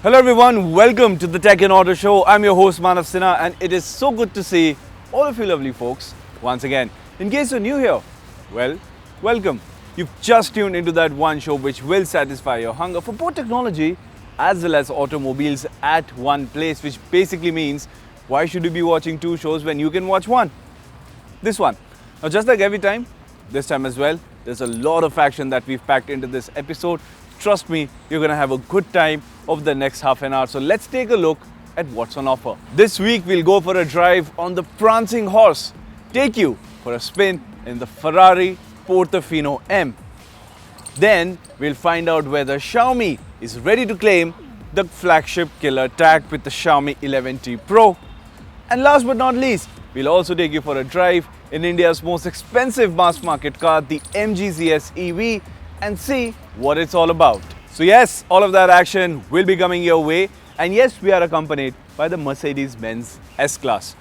Hello everyone, welcome to the Tech and Auto Show. I'm your host Manav Sinha and it is so good to see all of you lovely folks once again. In case you're new here, well, welcome. You've just tuned into that one show which will satisfy your hunger for both technology as well as automobiles at one place, which basically means why should you be watching two shows when you can watch one? This one. Now just like every time, this time as well, there's a lot of action that we've packed into this episode. Trust me, you're going to have a good time over the next half an hour. So let's take a look at what's on offer. This week, we'll go for a drive on the prancing horse, take you for a spin in the Ferrari Portofino M. Then, we'll find out whether Xiaomi is ready to claim the flagship killer tag with the Xiaomi 11T Pro. And last but not least, we'll also take you for a drive in India's most expensive mass market car, the MG ZS EV, and see what it's all about. So yes, all of that action will be coming your way, and yes, we are accompanied by the Mercedes-Benz S-Class.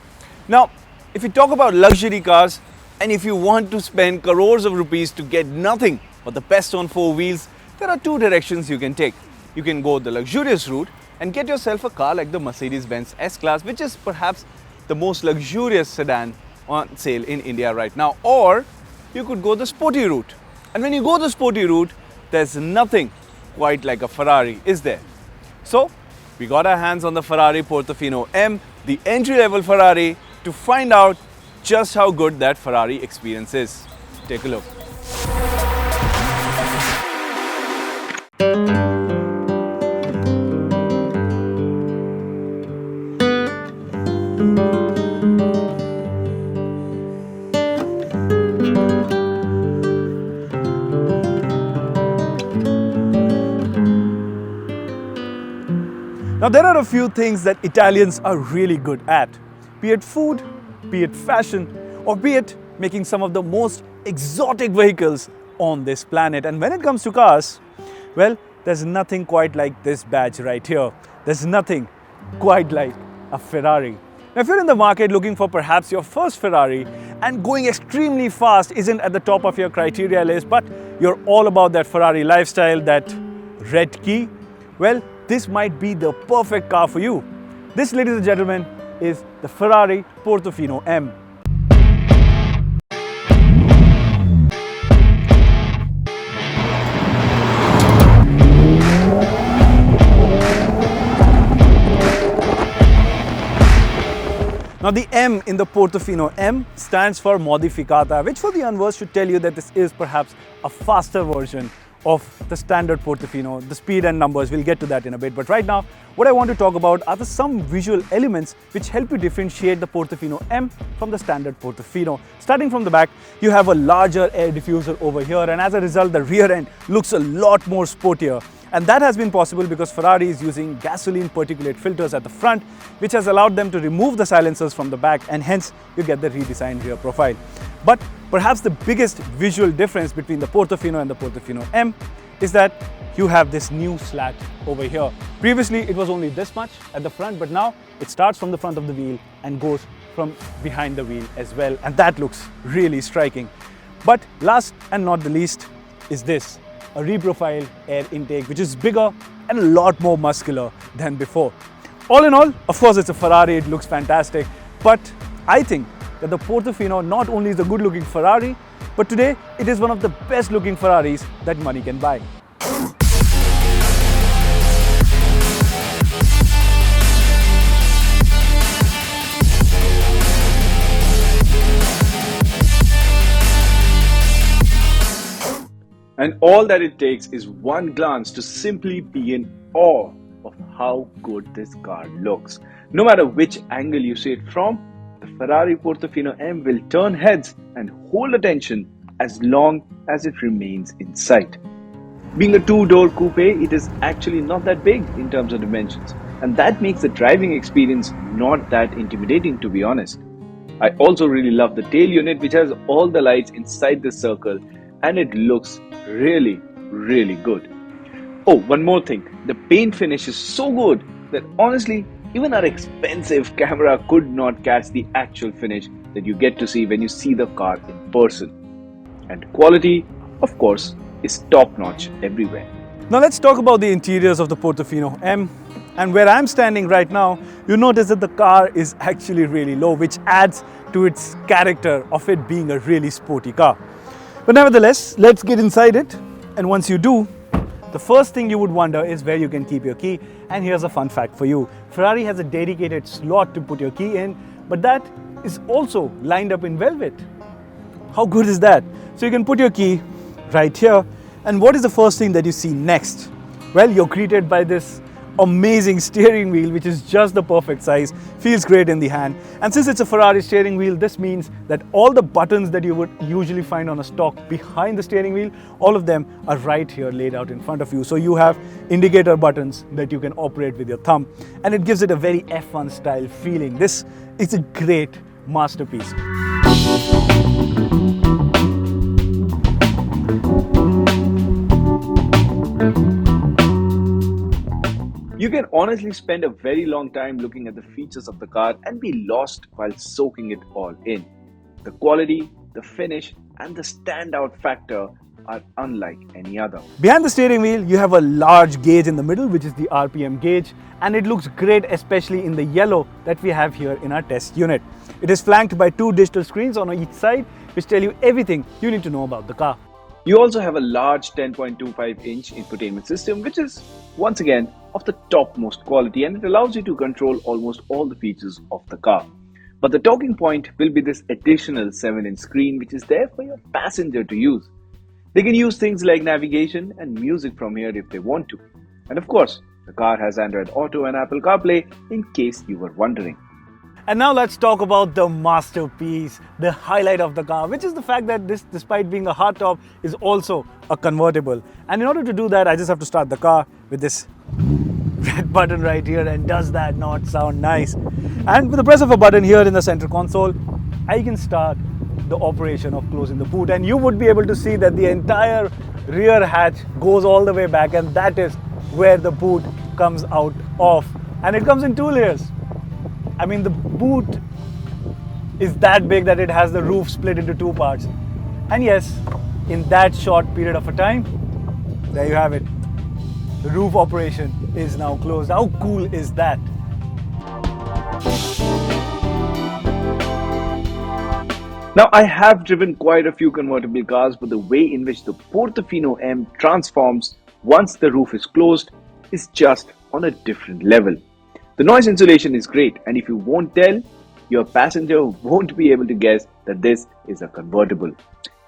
Now, if you talk about luxury cars, and if you want to spend crores of rupees to get nothing but the best on four wheels, there are two directions you can take. You can go the luxurious route and get yourself a car like the Mercedes-Benz S-Class, which is perhaps the most luxurious sedan on sale in India right now. Or you could go the sporty route. And when you go the sporty route, there's nothing quite like a Ferrari, is there? So, we got our hands on the Ferrari Portofino M, the entry-level Ferrari, to find out just how good that Ferrari experience is. Take a look. Now, there are a few things that Italians are really good at, be it food, be it fashion, or be it making some of the most exotic vehicles on this planet. And when it comes to cars, well, there's nothing quite like this badge right here. There's nothing quite like a Ferrari. Now, if you're in the market looking for perhaps your first Ferrari and going extremely fast isn't at the top of your criteria list, but you're all about that Ferrari lifestyle, that red key, well, this might be the perfect car for you. This, ladies and gentlemen, is the Ferrari Portofino M. Now, the M in the Portofino M stands for Modificata, which for the unversed should tell you that this is perhaps a faster version of the standard Portofino. The speed and numbers, we'll get to that in a bit. But right now, what I want to talk about are some visual elements which help you differentiate the Portofino M from the standard Portofino. Starting from the back, you have a larger air diffuser over here, and as a result, the rear end looks a lot more sportier. And that has been possible because Ferrari is using gasoline particulate filters at the front, which has allowed them to remove the silencers from the back, and hence you get the redesigned rear profile. But perhaps the biggest visual difference between the Portofino and the Portofino M is that you have this new slat over here. Previously, it was only this much at the front, but now it starts from the front of the wheel and goes from behind the wheel as well. And that looks really striking. But last and not the least is this, a reprofiled air intake, which is bigger and a lot more muscular than before. All in all, of course, it's a Ferrari, it looks fantastic, but I think that the Portofino not only is a good looking Ferrari, but today it is one of the best looking Ferraris that money can buy. And all that it takes is one glance to simply be in awe of how good this car looks. No matter which angle you see it from, the Ferrari Portofino M will turn heads and hold attention as long as it remains in sight. Being a two-door coupe, it is actually not that big in terms of dimensions, and that makes the driving experience not that intimidating, to be honest. I also really love the tail unit, which has all the lights inside the circle, and it looks really, really good. Oh, one more thing. The paint finish is so good that honestly, even our expensive camera could not catch the actual finish that you get to see when you see the car in person. And quality, of course, is top-notch everywhere. Now let's talk about the interiors of the Portofino M. And where I'm standing right now, you notice that the car is actually really low, which adds to its character of it being a really sporty car. But nevertheless, let's get inside it. And once you do, the first thing you would wonder is where you can keep your key. And here's a fun fact for you. Ferrari has a dedicated slot to put your key in, but that is also lined up in velvet. How good is that? So you can put your key right here. And what is the first thing that you see next? Well, you're greeted by this amazing steering wheel, which is just the perfect size, feels great in the hand. And since it's a Ferrari steering wheel, this means that all the buttons that you would usually find on a stock behind the steering wheel, all of them are right here laid out in front of you. So you have indicator buttons that you can operate with your thumb, and it gives it a very F1 style feeling. This is a great masterpiece. You can honestly spend a very long time looking at the features of the car and be lost while soaking it all in. The quality, the finish, and the standout factor are unlike any other. Behind the steering wheel, you have a large gauge in the middle, which is the RPM gauge, and it looks great, especially in the yellow that we have here in our test unit. It is flanked by 2 digital screens on each side, which tell you everything you need to know about the car. You also have a large 10.25-inch infotainment system, which is, once again, of the topmost quality, and it allows you to control almost all the features of the car. But the talking point will be this additional 7-inch screen, which is there for your passenger to use. They can use things like navigation and music from here if they want to. And of course, the car has Android Auto and Apple CarPlay, in case you were wondering. And now let's talk about the masterpiece, the highlight of the car, which is the fact that this, despite being a hardtop, is also a convertible. And in order to do that, I just have to start the car with this red button right here. And does that not sound nice? And with the press of a button here in the center console, I can start the operation of closing the boot. And you would be able to see that the entire rear hatch goes all the way back, and that is where the boot comes out of. And it comes in 2 layers. I mean, the boot is that big that it has the roof split into 2 parts. And yes, in that short period of a time, there you have it. The roof operation is now closed. How cool is that? Now, I have driven quite a few convertible cars, but the way in which the Portofino M transforms once the roof is closed is just on a different level. The noise insulation is great, and if you won't tell, your passenger won't be able to guess that this is a convertible.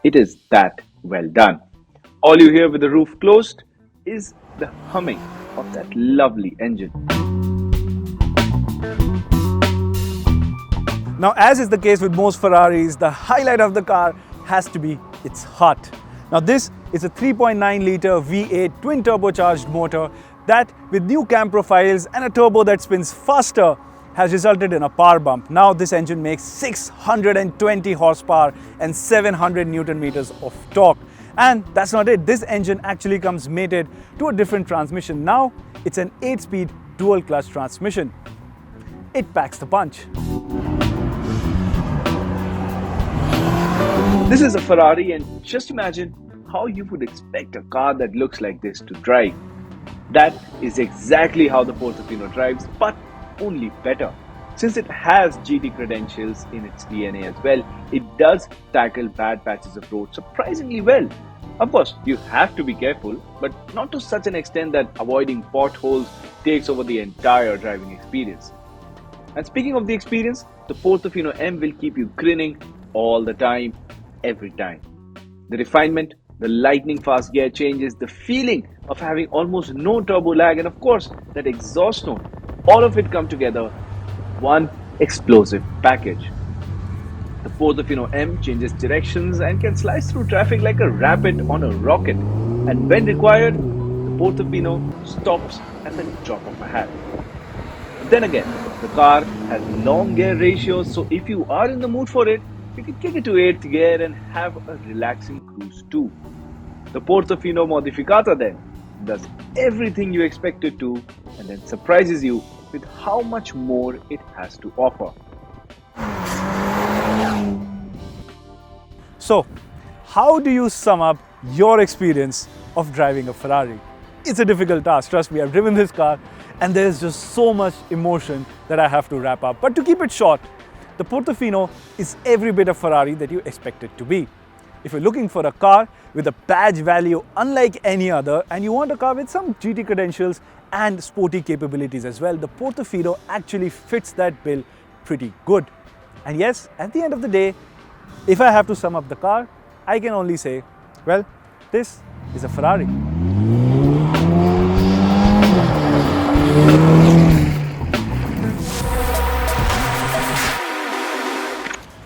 It is that well done. All you hear with the roof closed is the humming of that lovely engine. Now, as is the case with most Ferraris, the highlight of the car has to be its heart. Now, this is a 3.9 litre V8 twin turbocharged motor that, with new cam profiles and a turbo that spins faster, has resulted in a power bump. Now this engine makes 620 horsepower and 700 Newton meters of torque. And that's not it. This engine actually comes mated to a different transmission. Now it's an 8-speed dual clutch transmission. It packs the punch. This is a Ferrari, and just imagine how you would expect a car that looks like this to drive. That is exactly how the Portofino drives, but only better. Since it has GT credentials in its DNA as well, it does tackle bad patches of road surprisingly well. Of course, you have to be careful, but not to such an extent that avoiding potholes takes over the entire driving experience. And speaking of the experience, the Portofino M will keep you grinning all the time, every time. The refinement, the lightning fast gear changes, the feeling of having almost no turbo lag, and of course that exhaust note, all of it come together one explosive package. The Portofino M changes directions and can slice through traffic like a rabbit on a rocket, and when required, the Portofino stops at the drop of a hat. Then again, the car has long gear ratios, so if you are in the mood for it, you can kick it to 8th gear and have a relaxing cruise too. The Portofino Modificata then does everything you expect it to, and then surprises you with how much more it has to offer. So, how do you sum up your experience of driving a Ferrari? It's a difficult task, trust me, I've driven this car and there's just so much emotion that I have to wrap up. But to keep it short, the Portofino is every bit of Ferrari that you expect it to be. If you're looking for a car with a badge value unlike any other, and you want a car with some GT credentials and sporty capabilities as well, the Portofino actually fits that bill pretty good. And yes, at the end of the day, if I have to sum up the car, I can only say, well, this is a Ferrari.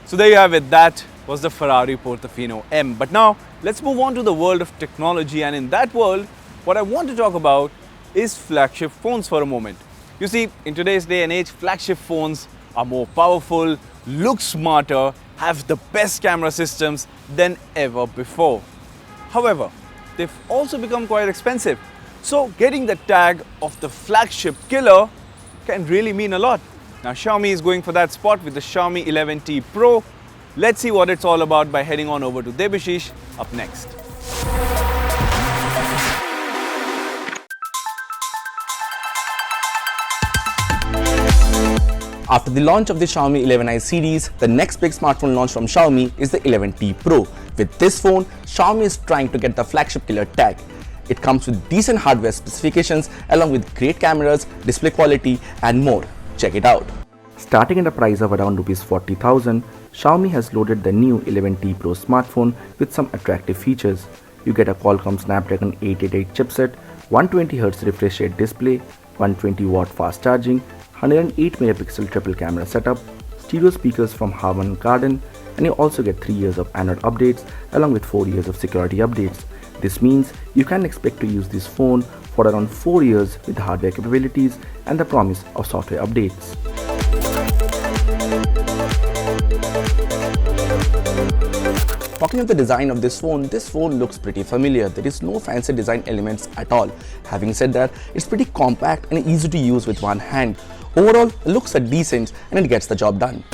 So there you have it. That was the Ferrari Portofino M. But now let's move on to the world of technology, and in that world, what I want to talk about is flagship phones for a moment. You see, in today's day and age, flagship phones are more powerful, look smarter, have the best camera systems than ever before. However, they've also become quite expensive. So getting the tag of the flagship killer can really mean a lot. Now Xiaomi is going for that spot with the Xiaomi 11T Pro. Let's see what it's all about by heading on over to Debashish up next. After the launch of the Xiaomi 11i series, the next big smartphone launch from Xiaomi is the 11T Pro. With this phone, Xiaomi is trying to get the flagship killer tag. It comes with decent hardware specifications along with great cameras, display quality and more. Check it out. Starting at a price of around Rs 40,000, Xiaomi has loaded the new 11T Pro smartphone with some attractive features. You get a Qualcomm Snapdragon 888 chipset, 120Hz refresh rate display, 120-watt fast charging, 108-megapixel triple camera setup, stereo speakers from Harman Kardon, and you also get 3 years of Android updates along with 4 years of security updates. This means you can expect to use this phone for around 4 years with hardware capabilities and the promise of software updates. Talking of the design of this phone looks pretty familiar. There is no fancy design elements at all. Having said that, it's pretty compact and easy to use with one hand. Overall, it looks decent and it gets the job done.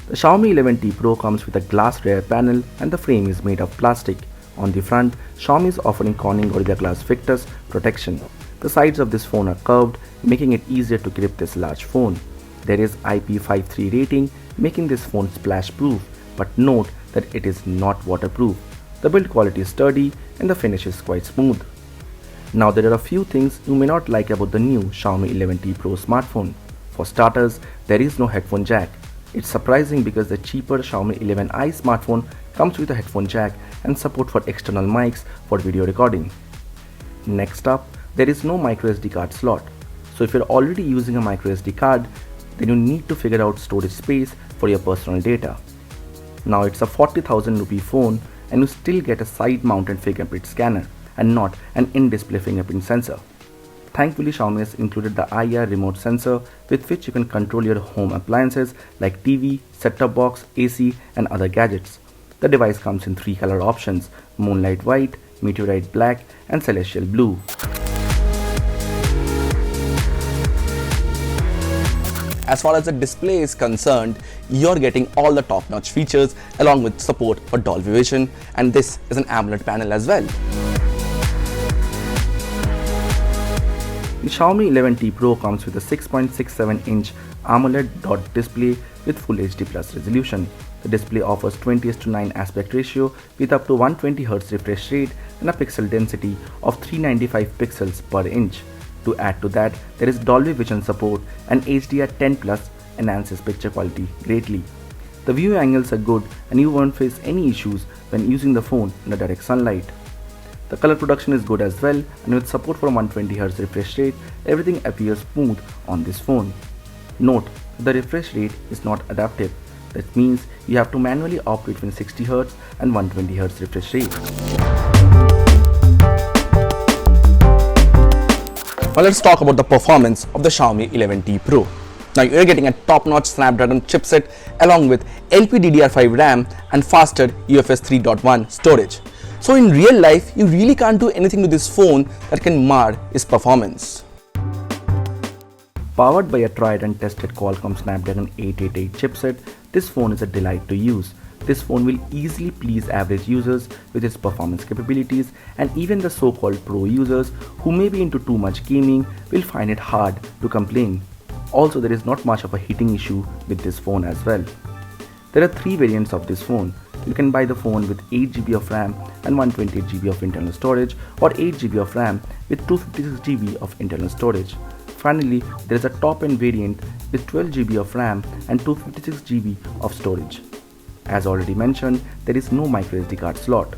The Xiaomi 11T Pro comes with a glass rear panel and the frame is made of plastic. On the front, Xiaomi is offering Corning Gorilla Glass Victus protection. The sides of this phone are curved, making it easier to grip this large phone. There is IP53 rating, making this phone splash proof, but note that it is not waterproof. The build quality is sturdy and the finish is quite smooth. Now there are a few things you may not like about the new Xiaomi 11T Pro smartphone. For starters, there is no headphone jack. It's surprising because the cheaper Xiaomi 11i smartphone comes with a headphone jack and support for external mics for video recording. Next up, there is no microSD card slot. So if you're already using a microSD card, then you need to figure out storage space for your personal data. Now it's a 40,000 rupee phone and you still get a side-mounted fingerprint scanner and not an in-display fingerprint sensor. Thankfully, Xiaomi has included the IR remote sensor with which you can control your home appliances like TV, set-top box, AC and other gadgets. The device comes in 3 color options: Moonlight White, Meteorite Black and Celestial Blue. As far as the display is concerned, you're getting all the top-notch features along with support for Dolby Vision, and this is an AMOLED panel as well. The Xiaomi 11T Pro comes with a 6.67-inch AMOLED dot display with Full HD Plus resolution. The display offers 20:9 aspect ratio with up to 120Hz refresh rate and a pixel density of 395 pixels per inch. To add to that, there is Dolby Vision support and HDR10 Plus enhances picture quality greatly. The view angles are good and you won't face any issues when using the phone in the direct sunlight. The color production is good as well, and with support for 120Hz refresh rate, everything appears smooth on this phone. Note, the refresh rate is not adaptive. That means you have to manually opt between 60Hz and 120Hz refresh rate. Now let's talk about the performance of the Xiaomi 11T Pro. Now you're getting a top-notch Snapdragon chipset along with LPDDR5 RAM and faster UFS 3.1 storage. So in real life, you really can't do anything to this phone that can mar its performance. Powered by a tried and tested Qualcomm Snapdragon 888 chipset, this phone is a delight to use. This phone will easily please average users with its performance capabilities, and even the so-called pro users who may be into too much gaming will find it hard to complain. Also, there is not much of a heating issue with this phone as well. There are 3 variants of this phone. You can buy the phone with 8GB of RAM and 128GB of internal storage, or 8GB of RAM with 256GB of internal storage. Finally, there is a top-end variant with 12GB of RAM and 256GB of storage. As already mentioned, there is no microSD card slot.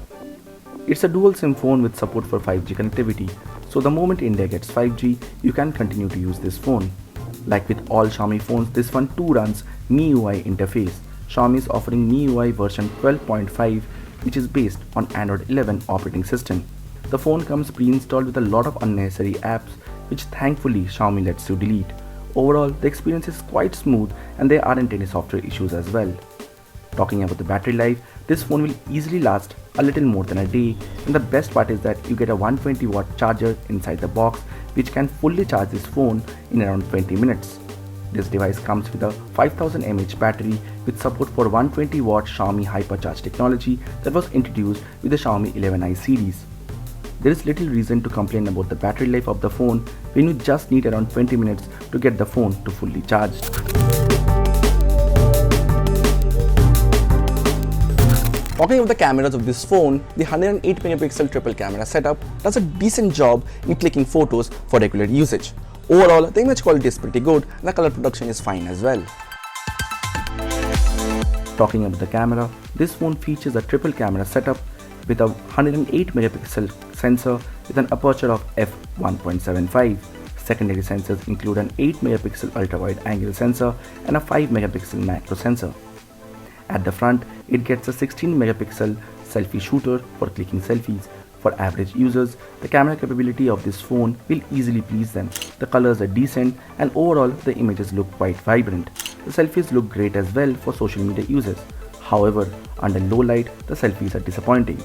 It's a dual SIM phone with support for 5G connectivity, so the moment India gets 5G, you can continue to use this phone. Like with all Xiaomi phones, this one too runs MIUI interface. Xiaomi is offering MIUI version 12.5, which is based on Android 11 operating system. The phone comes pre-installed with a lot of unnecessary apps, which thankfully Xiaomi lets you delete. Overall, the experience is quite smooth and there aren't any software issues as well. Talking about the battery life, this phone will easily last a little more than a day, and the best part is that you get a 120-watt charger inside the box, which can fully charge this phone in around 20 minutes. This device comes with a 5000 mAh battery with support for 120-watt Xiaomi Hypercharge technology that was introduced with the Xiaomi 11i series. There is little reason to complain about the battery life of the phone when you just need around 20 minutes to get the phone to fully charged. Talking about the cameras of this phone, the 108MP triple camera setup does a decent job in clicking photos for regular usage. Overall, the image quality is pretty good and the color production is fine as well. Talking about the camera, this phone features a triple camera setup with a 108MP sensor with an aperture of f1.75. Secondary sensors include an 8MP ultra-wide angle sensor and a 5MP macro sensor. At the front, it gets a 16MP selfie shooter for clicking selfies. For average users, the camera capability of this phone will easily please them. The colors are decent and overall the images look quite vibrant. The selfies look great as well for social media users. However, under low light, the selfies are disappointing.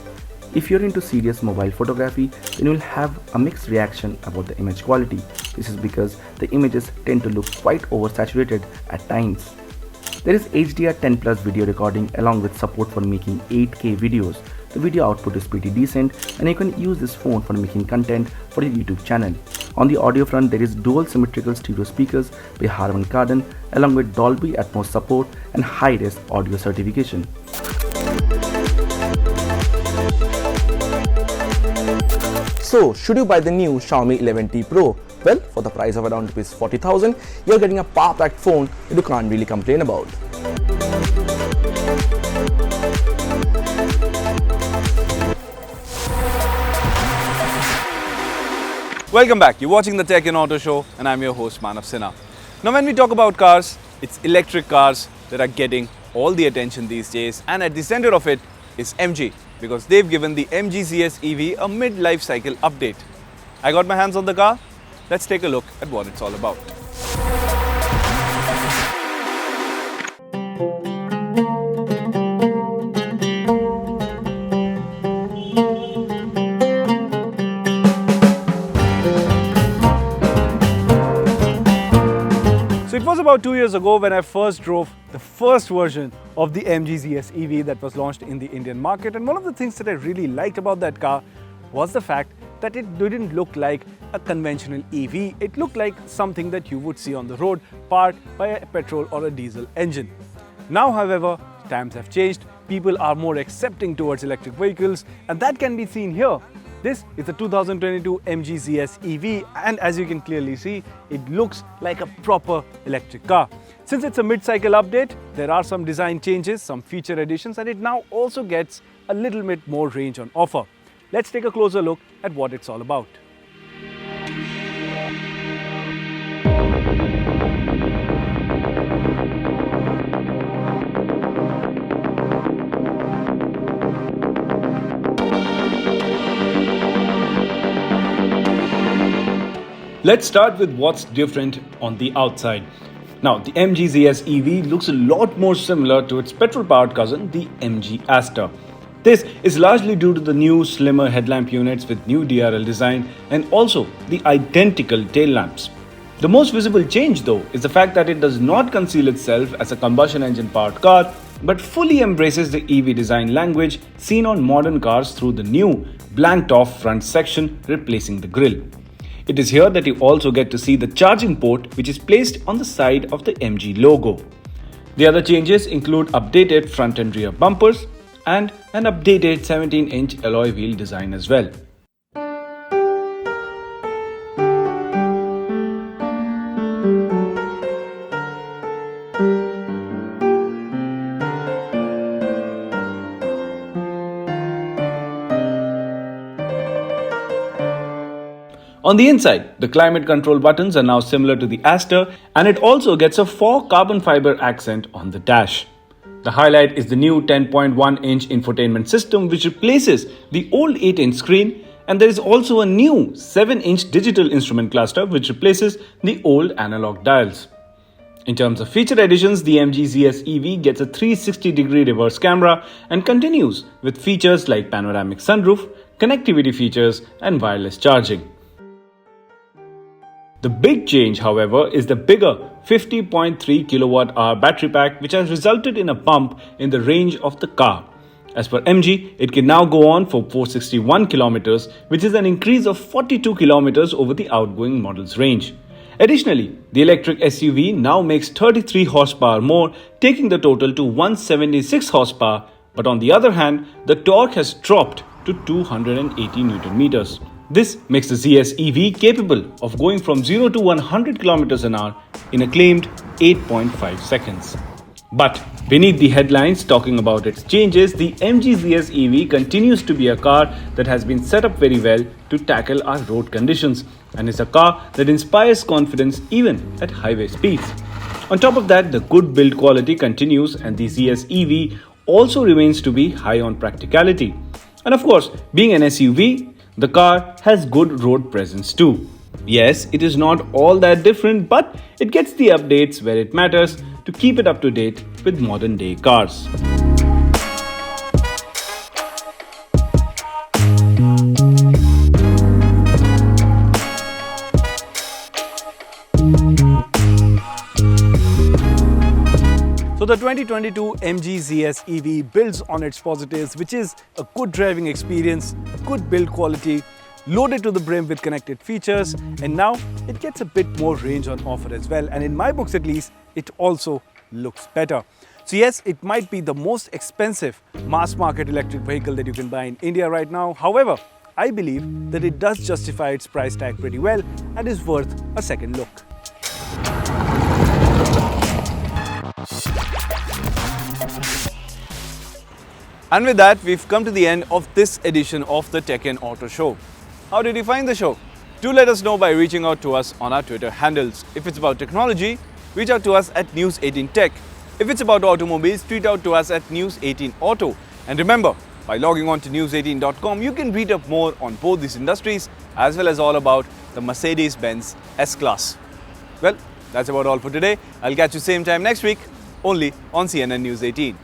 If you're into serious mobile photography, then you'll have a mixed reaction about the image quality. This is because the images tend to look quite oversaturated at times. There is HDR10 Plus video recording along with support for making 8K videos. The video output is pretty decent and you can use this phone for making content for your YouTube channel. On the audio front, there is dual symmetrical stereo speakers by Harman Kardon along with Dolby Atmos support and high-res audio certification. So, should you buy the new Xiaomi 11T Pro? Well, for the price of around ₹40,000, you're getting a power-packed phone that you can't really complain about. Welcome back. You're watching the Tech and Auto Show and I'm your host Manav Sinha. Now when we talk about cars, it's electric cars that are getting all the attention these days, and at the center of it is MG, because they've given the MG ZS EV a mid-life cycle update. I got my hands on the car. Let's take a look at what it's all about. So it was about 2 years ago when I first drove the first version of the MG ZS EV that was launched in the Indian market, and one of the things that I really liked about that car was the fact that it didn't look like a conventional EV. It looked like something that you would see on the road powered by a petrol or a diesel engine. Now, however, times have changed. People are more accepting towards electric vehicles, and that can be seen here. This is the 2022 MG ZS EV, and as you can clearly see, it looks like a proper electric car. Since it's a mid-cycle update, there are some design changes, some feature additions, and it now also gets a little bit more range on offer. Let's take a closer look at what it's all about. Let's start with what's different on the outside. Now, the MG ZS EV looks a lot more similar to its petrol-powered cousin, the MG Aster. This is largely due to the new, slimmer headlamp units with new DRL design and also the identical tail lamps. The most visible change, though, is the fact that it does not conceal itself as a combustion engine-powered car, but fully embraces the EV design language seen on modern cars through the new blanked off front section replacing the grille. It is here that you also get to see the charging port which is placed on the side of the MG logo. The other changes include updated front and rear bumpers and an updated 17-inch alloy wheel design as well. On the inside, the climate control buttons are now similar to the Aster, and it also gets a 4 carbon fiber accent on the dash. The highlight is the new 10.1-inch infotainment system which replaces the old 8-inch screen, and there is also a new 7-inch digital instrument cluster which replaces the old analog dials. In terms of feature additions, the MG ZS EV gets a 360-degree reverse camera and continues with features like panoramic sunroof, connectivity features and wireless charging. The big change, however, is the bigger 50.3 kWh battery pack which has resulted in a bump in the range of the car. As per MG, it can now go on for 461 km, which is an increase of 42 km over the outgoing model's range. Additionally, the electric SUV now makes 33 horsepower more, taking the total to 176 horsepower, but on the other hand, the torque has dropped to 280 Newton meters. This makes the ZS EV capable of going from 0 to 100 km an hour in a claimed 8.5 seconds. But beneath the headlines talking about its changes, the MG ZS EV continues to be a car that has been set up very well to tackle our road conditions and is a car that inspires confidence even at highway speeds. On top of that, the good build quality continues and the ZS EV also remains to be high on practicality. And of course, being an SUV, the car has good road presence too. Yes, it is not all that different, but it gets the updates where it matters to keep it up to date with modern day cars. So the 2022 MG ZS EV builds on its positives, which is a good driving experience, good build quality, loaded to the brim with connected features, and now it gets a bit more range on offer as well. And in my books at least, it also looks better. So yes, it might be the most expensive mass market electric vehicle that you can buy in India right now. However, I believe that it does justify its price tag pretty well and is worth a second look. And with that, we've come to the end of this edition of the Tech and Auto Show. How did you find the show? Do let us know by reaching out to us on our Twitter handles. If it's about technology, reach out to us at News18Tech. If it's about automobiles, tweet out to us at News18Auto. And remember, by logging on to news18.com, you can read up more on both these industries as well as all about the Mercedes-Benz S-Class. Well, that's about all for today. I'll catch you same time next week, only on CNN News 18.